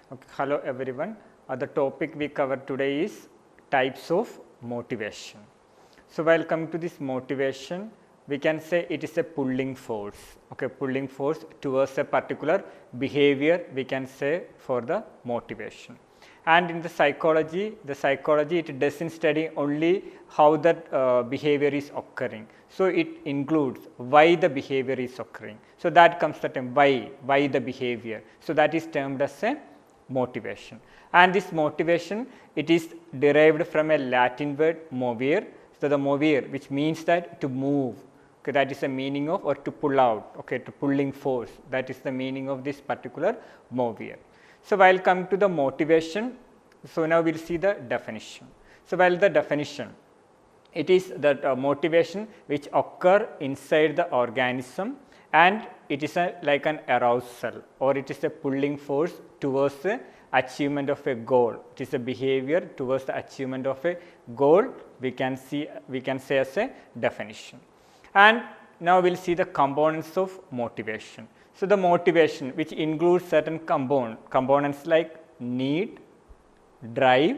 Okay, hello everyone. The topic we cover today is types of motivation. So while coming to this motivation, we can say it is a pulling force. Okay, pulling force towards a particular behavior. We can say for the motivation. And in the psychology it doesn't study only how that behavior is occurring. So it includes why the behavior is occurring. So that comes the term why the behavior. So that is termed as a motivation. And this motivation, it is derived from a Latin word movere. So the movere, which means that to move. Okay, that is the meaning of, or to pull out. Okay, to pulling force. That is the meaning of this particular movere. So while coming to the motivation, so now we will see the definition. So while the definition, it is the motivation which occur inside the organism, and it is like an arousal, or it is a pulling force towards the achievement of a goal. It is a behavior towards the achievement of a goal. We can say as a definition. And now we will see the components of motivation. So the motivation, which includes certain components like need, drive,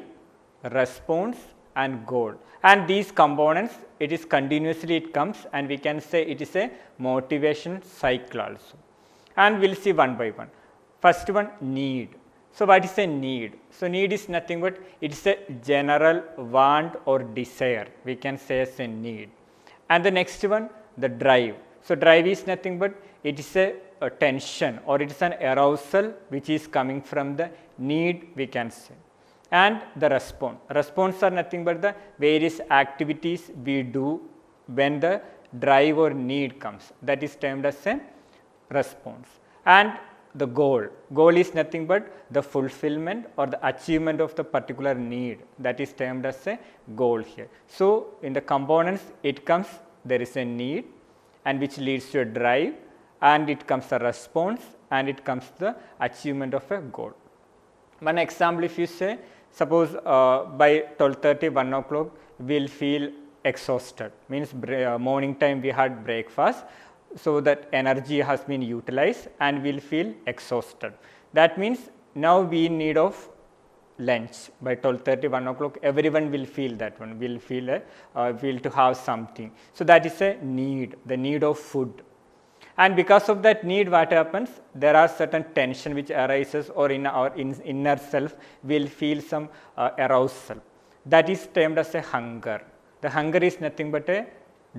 response and goal. And these components, it is continuously it comes, and we can say it is a motivation cycle also. And we will see one by one. First one, need. So what is a need? So need is nothing but it is a general want or desire. We can say as a need. And the next one, the drive. So drive is nothing but it is a tension, or it is an arousal which is coming from the need, we can say. And the response are nothing but the various activities we do when the drive or need comes. That is termed as a response. And the goal is nothing but the fulfillment or the achievement of the particular need. That is termed as a goal here. So in the components, it comes, there is a need, and which leads to a drive, and it comes a response, and it comes the achievement of a goal. One example, if you say, suppose by 12:30, 1 o'clock, we will feel exhausted, means morning time we had breakfast, so that energy has been utilized and we will feel exhausted. That means now we in need of lunch. By 12:30, 1 o'clock, everyone will feel that one, will feel to have something. So that is a need, the need of food. And because of that need, what happens? There are certain tension which arises, or in our inner self will feel some arousal. That is termed as a hunger. The hunger is nothing but a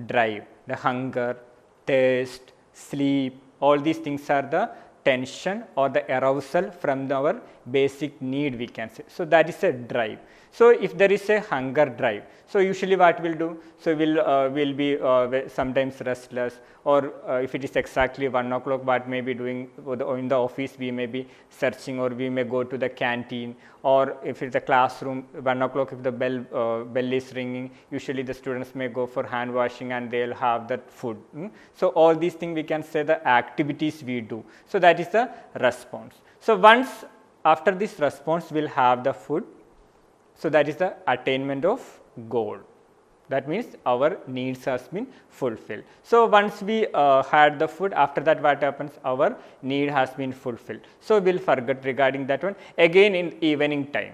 drive. The hunger, thirst, sleep, all these things are the tension or the arousal from our basic need, we can say. So that is a drive. So if there is a hunger drive, so usually what we'll do? So we'll be sometimes restless, or if it is exactly 1 o'clock, what may be doing, or in the office we may be searching, or we may go to the canteen, or if it's a classroom, 1 o'clock if the bell is ringing, usually the students may go for hand washing and they'll have that food. So all these things we can say the activities we do. So that is the response. So once after this response we'll have the food. So that is the attainment of goal. That means our needs has been fulfilled. So once we had the food, after that what happens? Our need has been fulfilled. So we'll forget regarding that one. Again in evening time,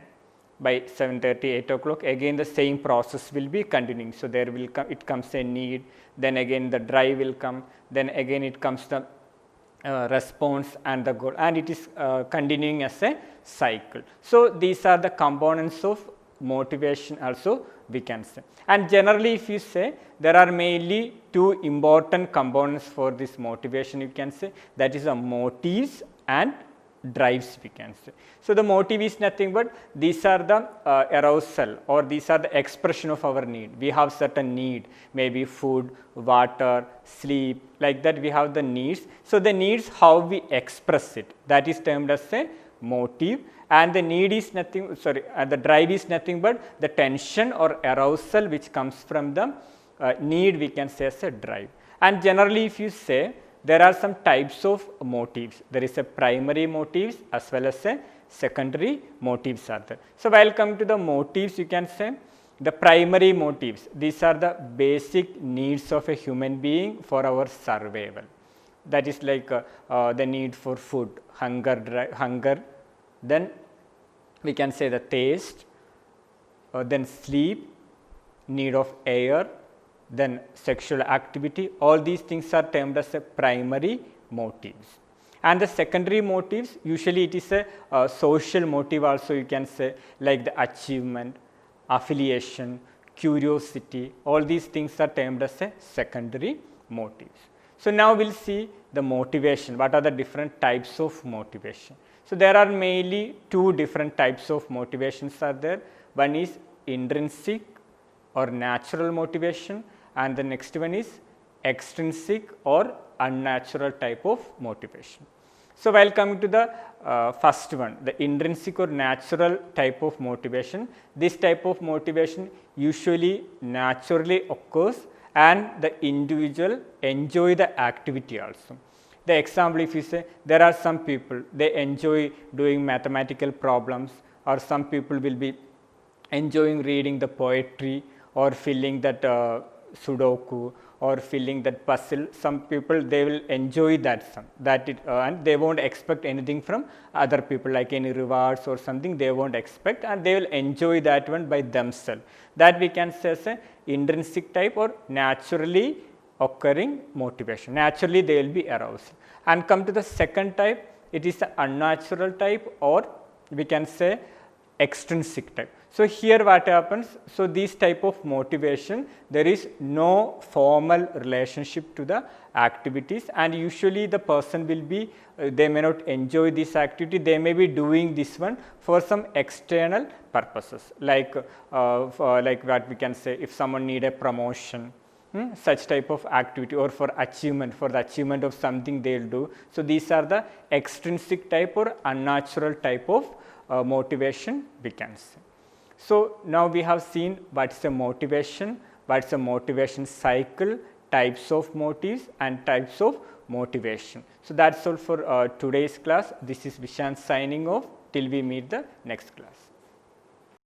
by 7:30, 8 o'clock, again the same process will be continuing. So there will come, it comes a need, then again the drive will come, then again it comes the response and the goal, and it is continuing as a cycle. So these are the components of motivation also, we can say. And generally if you say, there are mainly two important components for this motivation, you can say, that is the motives and drives, we can say. So the motive is nothing but these are the arousal, or these are the expression of our need. We have certain need, maybe food, water, sleep, like that we have the needs. So the needs, how we express it, that is termed as a motive. And the need is nothing, the drive is nothing but the tension or arousal which comes from the need, we can say as a drive. And generally if you say, there are some types of motives. There is a primary motives as well as a secondary motives are there. So while coming to the motives, you can say the primary motives, these are the basic needs of a human being for our survival. That is like the need for food, hunger, then we can say the taste, then sleep, need of air, then sexual activity. All these things are termed as a primary motives. And the secondary motives, usually it is a social motive also, you can say, like the achievement, affiliation, curiosity, all these things are termed as a secondary motives. So now we'll see the motivation, what are the different types of motivation. So there are mainly two different types of motivations are there. One is intrinsic or natural motivation, and the next one is extrinsic or unnatural type of motivation. So while coming to the first one, the intrinsic or natural type of motivation, this type of motivation usually naturally occurs and the individual enjoy the activity also. The example, if you say there are some people, they enjoy doing mathematical problems, or some people will be enjoying reading the poetry or filling that Sudoku or filling that puzzle. Some people, they will enjoy that and they won't expect anything from other people, like any rewards or something they won't expect, and they will enjoy that one by themselves. That we can say as a intrinsic type or naturally occurring motivation. Naturally they will be aroused. And come to the second type, it is the unnatural type, or we can say extrinsic type. So here what happens, so this type of motivation, there is no formal relationship to the activities, and usually the person will be, they may not enjoy this activity, they may be doing this one for some external purposes, like what we can say, if someone need a promotion, such type of activity, or for achievement, for the achievement of something they will do. So these are the extrinsic type or unnatural type of motivation we can say. So now we have seen what is a motivation, what is a motivation cycle, types of motives and types of motivation. So that's all for today's class. This is Vishant signing off till we meet the next class.